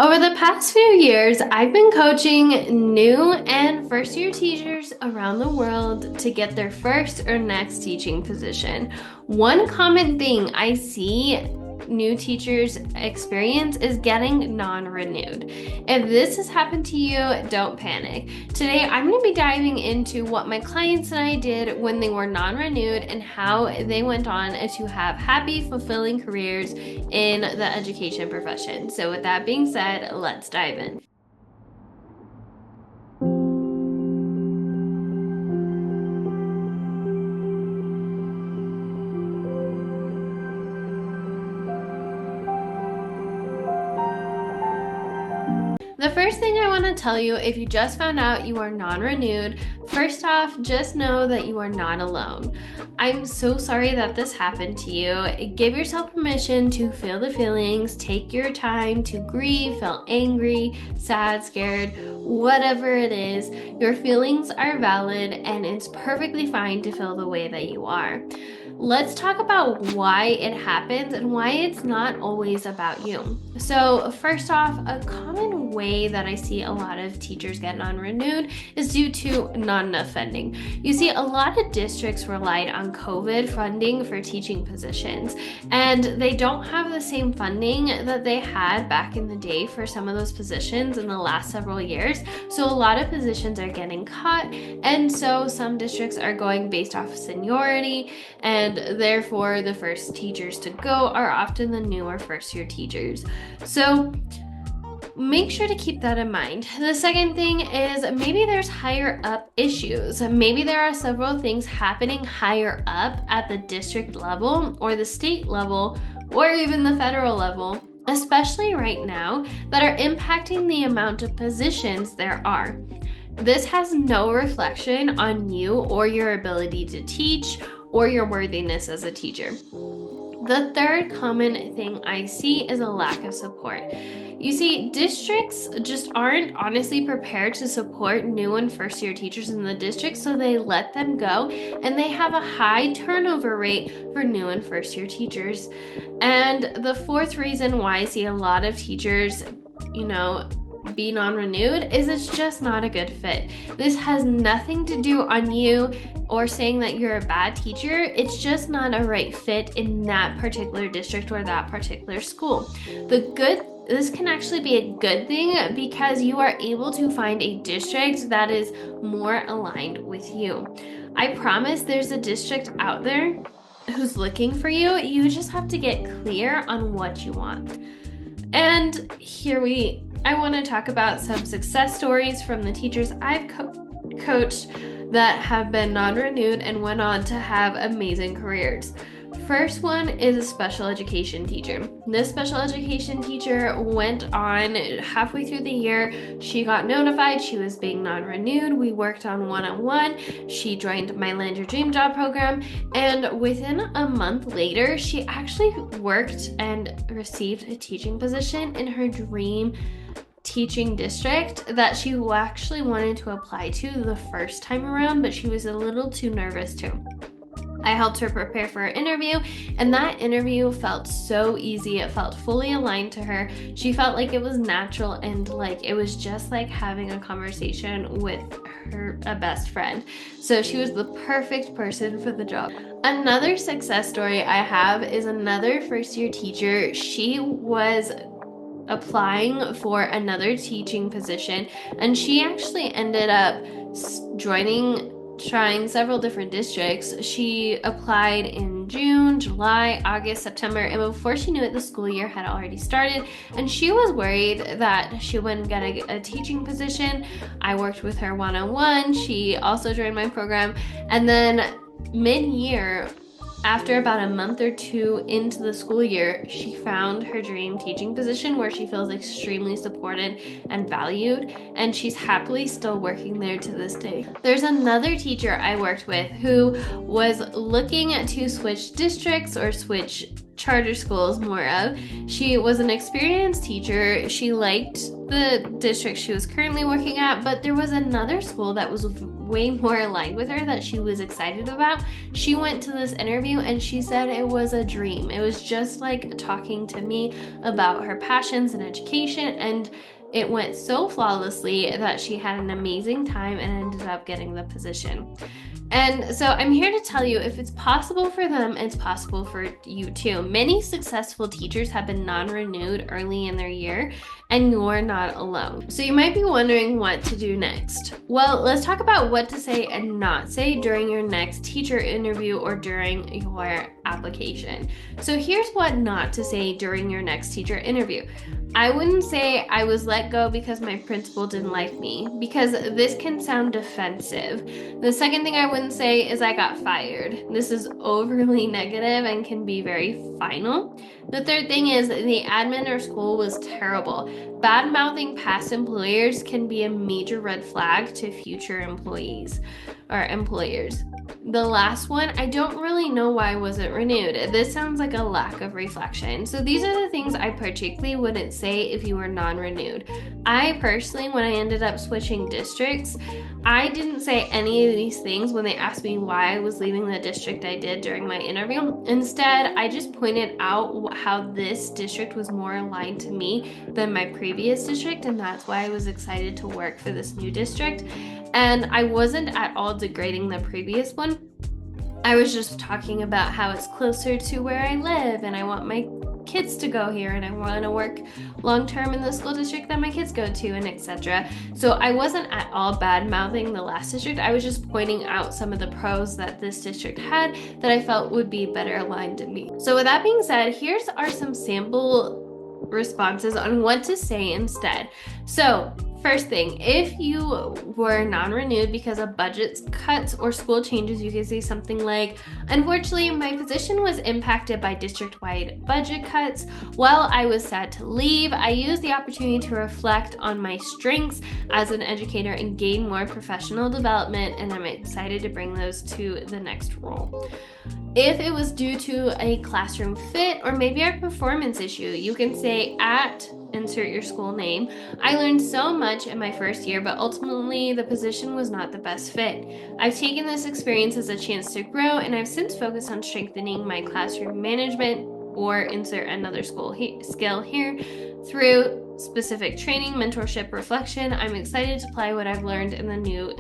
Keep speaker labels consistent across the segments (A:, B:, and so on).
A: Over the past few years, I've been coaching new and first year teachers around the world to get their first or next teaching position. One common thing I see new teachers experience is getting non-renewed. If this has happened to you, don't panic. Today, I'm going to be diving into what my clients and I did when they were non-renewed and how they went on to have happy, fulfilling careers in the education profession. So with that being said, let's dive in. The first thing I want to tell you, if you just found out you are non-renewed, first off, just know that you are not alone. I'm so sorry that this happened to you. Give yourself permission to feel the feelings, take your time to grieve, feel angry, sad, scared, whatever it is. Your feelings are valid and it's perfectly fine to feel the way that you are. Let's talk about why it happens and why it's not always about you. So first off, a common way that I see a lot of teachers get non-renewed is due to not enough funding. You see, a lot of districts relied on COVID funding for teaching positions, and they don't have the same funding that they had back in the day for some of those positions in the last several years. So a lot of positions are getting cut, and so some districts are going based off seniority, and therefore the first teachers to go are often the newer first year teachers. So make sure to keep that in mind. The second thing is maybe there's higher up issues. Maybe there are several things happening higher up at the district level or the state level or even the federal level, especially right now, that are impacting the amount of positions there are. This has no reflection on you or your ability to teach or your worthiness as a teacher. The third common thing I see is a lack of support. You see, districts just aren't honestly prepared to support new and first year teachers in the district, so they let them go, and they have a high turnover rate for new and first year teachers. And the fourth reason why I see a lot of teachers, be non-renewed is it's just not a good fit. This has nothing to do on you or saying that you're a bad teacher. It's just not a right fit in that particular district or that particular school. This can actually be a good thing because you are able to find a district that is more aligned with you. I promise there's a district out there who's looking for you. You just have to get clear on what you want. And I want to talk about some success stories from the teachers I've coached that have been non-renewed and went on to have amazing careers. First one is a special education teacher. This special education teacher went on halfway through the year. She got notified she was being non-renewed. We worked on one-on-one. She joined my Land Your Dream Job program, and within a month later, she actually worked and received a teaching position in her dream teaching district that she actually wanted to apply to the first time around, but she was a little too nervous to. I helped her prepare for her interview, and that interview felt so easy. It felt fully aligned to her. She felt like it was natural and like it was just like having a conversation with a best friend. So she was the perfect person for the job. Another success story I have is another first year teacher. She was applying for another teaching position, and she actually ended up trying several different districts. She applied in June, July, August, September, and before she knew it, the school year had already started, and she was worried that she wouldn't get a teaching position. I worked with her one-on-one. She also joined my program, and then mid-year, after about a month or two into the school year, she found her dream teaching position where she feels extremely supported and valued, and she's happily still working there to this day. There's another teacher I worked with who was looking to switch districts or switch charter schools more of. She was an experienced teacher. She liked the district she was currently working at, but there was another school that was way more aligned with her that she was excited about. She went to this interview and she said it was a dream. It was just like talking to me about her passions and education, and it went so flawlessly that she had an amazing time and ended up getting the position. And so I'm here to tell you, if it's possible for them, it's possible for you too. Many successful teachers have been non-renewed early in their year, and you're not alone. So you might be wondering what to do next. Well, let's talk about what to say and not say during your next teacher interview or during your application. So here's what not to say during your next teacher interview. I wouldn't say I was let go because my principal didn't like me, because this can sound defensive. The second thing I wouldn't say is I got fired. This is overly negative and can be very final. The third thing is the admin or school was terrible. Bad-mouthing past employers can be a major red flag to future employees or employers. The last one, I don't really know why I wasn't renewed. This sounds like a lack of reflection. So these are the things I particularly wouldn't say if you were non-renewed. I personally, when I ended up switching districts, I didn't say any of these things when they asked me why I was leaving the district I did during my interview. Instead, I just pointed out how this district was more aligned to me than my previous district, and that's why I was excited to work for this new district. And I wasn't at all degrading the previous one. I was just talking about how it's closer to where I live and I want my kids to go here and I want to work long term in the school district that my kids go to, and etc. So I wasn't at all bad mouthing the last district. I was just pointing out some of the pros that this district had that I felt would be better aligned to me. So with that being said, here's are some sample responses on what to say instead. So first thing, if you were non-renewed because of budget cuts or school changes, you can say something like, unfortunately, my position was impacted by district-wide budget cuts. While I was sad to leave, I used the opportunity to reflect on my strengths as an educator and gain more professional development, and I'm excited to bring those to the next role. If it was due to a classroom fit or maybe a performance issue, you can say at insert your school name. I learned so much in my first year, but ultimately the position was not the best fit. I've taken this experience as a chance to grow, and I've since focused on strengthening my classroom management, or insert another skill here, through specific training, mentorship, reflection. I'm excited to apply what I've learned in the new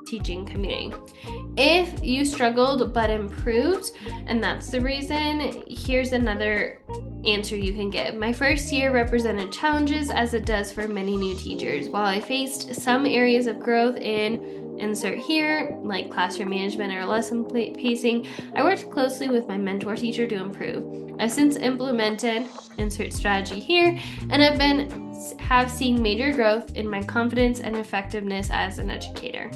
A: teaching community. If you struggled but improved, and that's the reason, here's another answer you can give. My first year represented challenges, as it does for many new teachers. While I faced some areas of growth in insert here, like classroom management or lesson pacing, I worked closely with my mentor teacher to improve. I've since implemented insert strategy here, and have seen major growth in my confidence and effectiveness as an educator.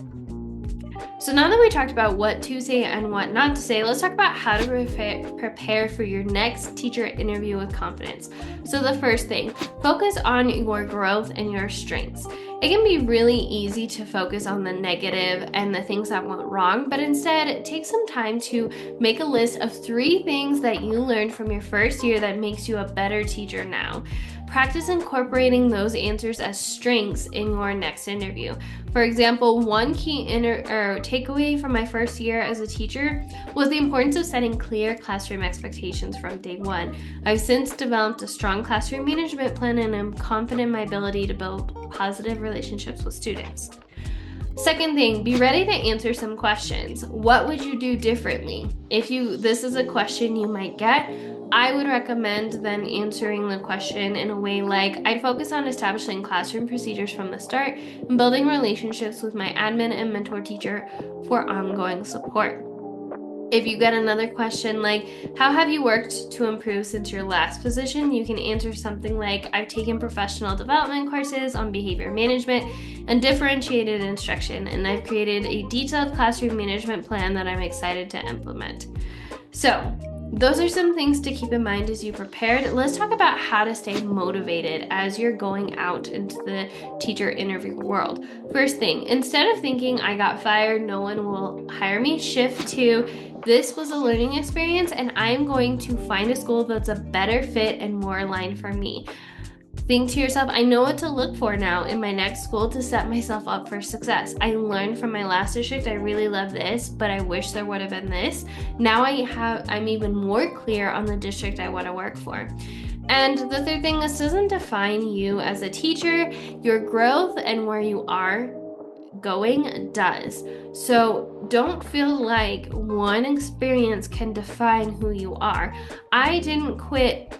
A: So now that we talked about what to say and what not to say, let's talk about how to prepare for your next teacher interview with confidence. So the first thing, focus on your growth and your strengths. It can be really easy to focus on the negative and the things that went wrong, but instead take some time to make a list of 3 things that you learned from your first year that makes you a better teacher now. Practice incorporating those answers as strengths in your next interview. For example, one key takeaway from my first year as a teacher was the importance of setting clear classroom expectations from day one. I've since developed a strong classroom management plan, and I'm confident in my ability to build positive relationships with students. Second thing, be ready to answer some questions. What would you do differently? This is a question you might get, I would recommend then answering the question in a way like, I'd focus on establishing classroom procedures from the start and building relationships with my admin and mentor teacher for ongoing support. If you get another question like, how have you worked to improve since your last position? You can answer something like, I've taken professional development courses on behavior management and differentiated instruction, and I've created a detailed classroom management plan that I'm excited to implement. So, those are some things to keep in mind as you prepared. Let's talk about how to stay motivated as you're going out into the teacher interview world. First thing, instead of thinking I got fired, no one will hire me, shift to this was a learning experience and I'm going to find a school that's a better fit and more aligned for me. Think to yourself, I know what to look for now in my next school to set myself up for success. I learned from my last district, I really love this, but I wish there would have been this. Now I'm even more clear on the district I want to work for. And the third thing, this doesn't define you as a teacher. Your growth and where you are going does. So don't feel like one experience can define who you are. I didn't quit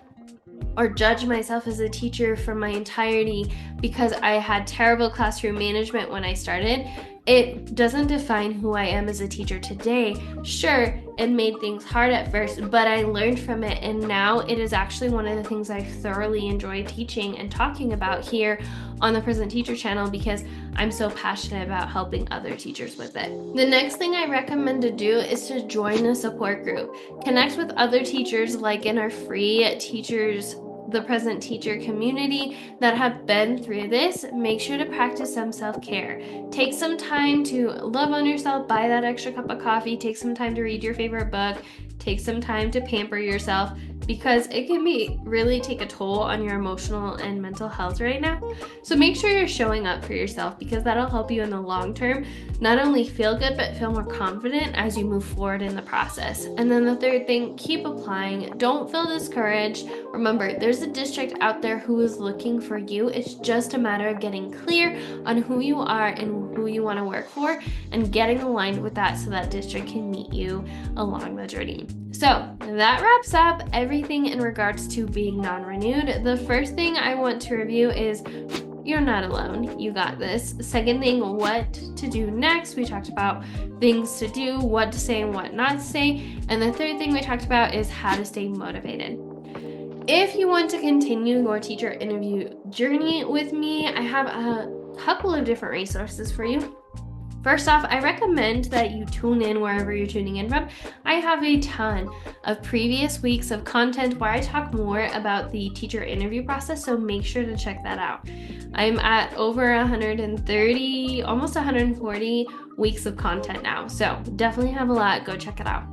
A: or judge myself as a teacher for my entirety because I had terrible classroom management when I started. It doesn't define who I am as a teacher today. Sure, it made things hard at first, but I learned from it, and now it is actually one of the things I thoroughly enjoy teaching and talking about here on the Present Teacher channel because I'm so passionate about helping other teachers with it. The next thing I recommend to do is to join a support group. Connect with other teachers like in our free teachers the Present Teacher community that have been through this. Make sure to practice some self-care. Take some time to love on yourself, buy that extra cup of coffee, take some time to read your favorite book, take some time to pamper yourself because it can really take a toll on your emotional and mental health right now. So make sure you're showing up for yourself because that'll help you in the long term not only feel good but feel more confident as you move forward in the process. And then the third thing, keep applying. Don't feel discouraged. Remember, there's a district out there who is looking for you. It's just a matter of getting clear on who you are and who you want to work for and getting aligned with that so that district can meet you along the journey. So that wraps up everything in regards to being non-renewed. The first thing I want to review is you're not alone. You got this. Second thing, what to do next. We talked about things to do, what to say and what not to say. And the third thing we talked about is how to stay motivated. If you want to continue your teacher interview journey with me, I have a couple of different resources for you. First off, I recommend that you tune in wherever you're tuning in from. I have a ton of previous weeks of content where I talk more about the teacher interview process, so make sure to check that out. I'm at over 130, almost 140 weeks of content now, so definitely have a lot. Go check it out.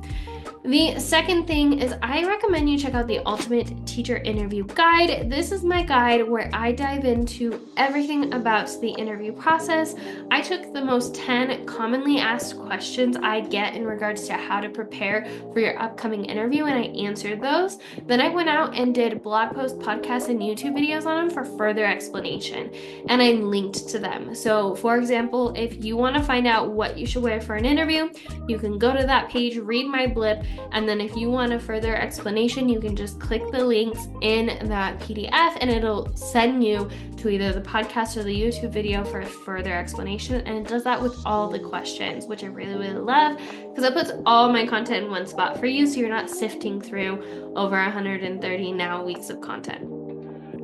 A: The second thing is I recommend you check out the Ultimate Teacher Interview Guide. This is my guide where I dive into everything about the interview process. I took the most 10 commonly asked questions I get in regards to how to prepare for your upcoming interview, and I answered those. Then I went out and did blog posts, podcasts, and YouTube videos on them for further explanation, and I linked to them. So for example, if you want to find out what you should wear for an interview, you can go to that page, read my blip, and then if you want a further explanation, you can just click the links in that PDF and it'll send you to either the podcast or the YouTube video for a further explanation. And it does that with all the questions, which I really, really love because it puts all my content in one spot for you so you're not sifting through over 130 now weeks of content.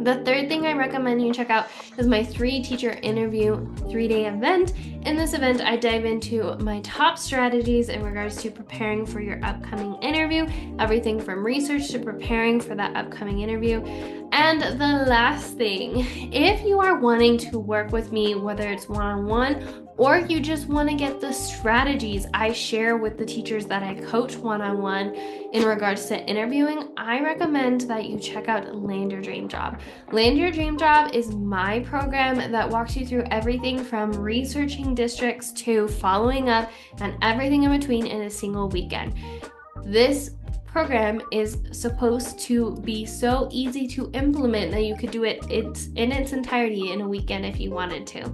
A: The third thing I recommend you check out is my 3 teacher interview 3-day event. In this event, I dive into my top strategies in regards to preparing for your upcoming interview, everything from research to preparing for that upcoming interview. And the last thing, if you are wanting to work with me, whether it's one-on-one or you just want to get the strategies I share with the teachers that I coach one-on-one in regards to interviewing, I recommend that you check out Land Your Dream Job. Land Your Dream Job is my program that walks you through everything from researching districts to following up and everything in between in a single weekend. This program is supposed to be so easy to implement that you could do it in its entirety in a weekend if you wanted to.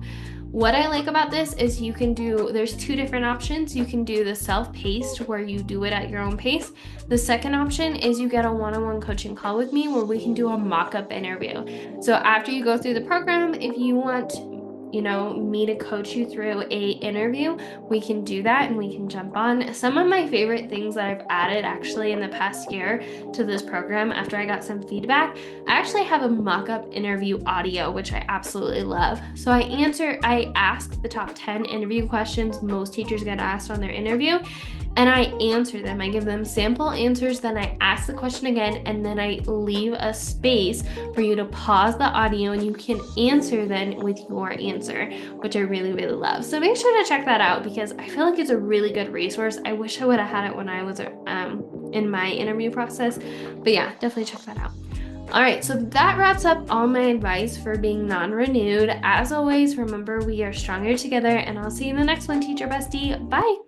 A: What I like about this is there's 2 different options. You can do the self-paced where you do it at your own pace. The second option is you get a one-on-one coaching call with me where we can do a mock-up interview. So after you go through the program, if you want me to coach you through a interview, we can do that and we can jump on. Some of my favorite things that I've added actually in the past year to this program after I got some feedback, I actually have a mock-up interview audio, which I absolutely love. So I ask the top 10 interview questions most teachers get asked on their interview, and I answer them. I give them sample answers, then I ask the question again, and then I leave a space for you to pause the audio and you can answer then with your answer, which I really, really love. So make sure to check that out because I feel like it's a really good resource. I wish I would have had it when I was in my interview process, but yeah, definitely check that out. All right, so that wraps up all my advice for being non-renewed. As always, remember we are stronger together, and I'll see you in the next one, teacher bestie. Bye.